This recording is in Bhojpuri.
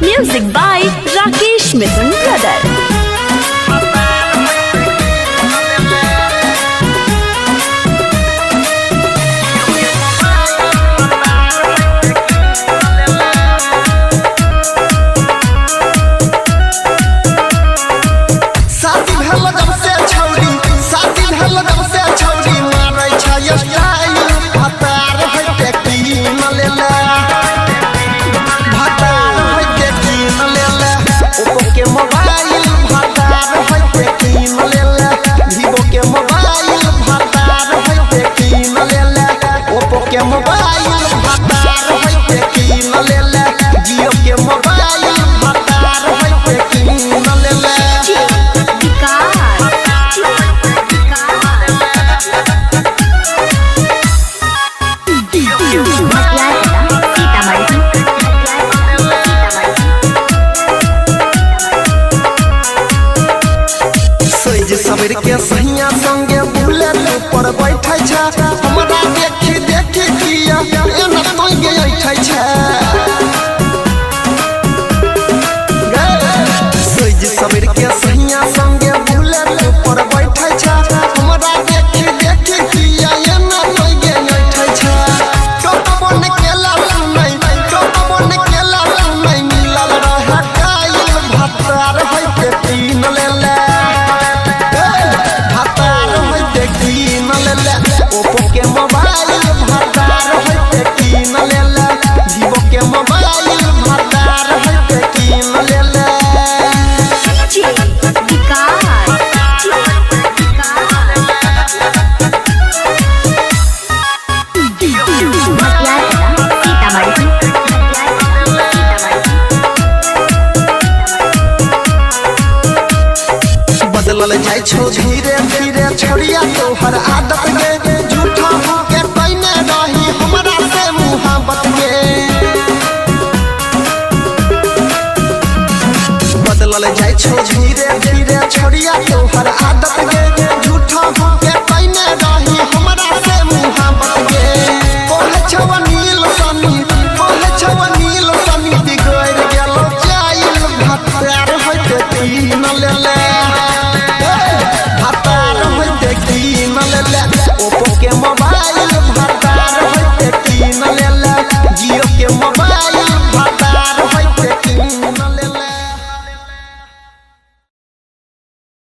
Music by Rakesh Mithun Brother. सबेर के सहिया संगे बुलेट पर बैठै छै हमरा देखि देखि किया एना तोंगे ऐठै छै सोज सबेर के सहिया संगे बुलेट पर बैठै छै हमरा देखि देखि किया एना तोंगे ऐठै छै टोपन केला नहीं मिलल रह कायल भतार होइते तीन लेले ओप्पो के मोबाइल भतार होइते कीन लेले वीवो के मोबाइल भतार होइते कीन लेले बदलल जाय छौ धीरे धीरे छोड़िया तोहर आदत के झूठा होके कइने रही हमरा से मुहब्बत के बदलल जाय छौ धीरे धीरे छोड़िया तोहर आदत के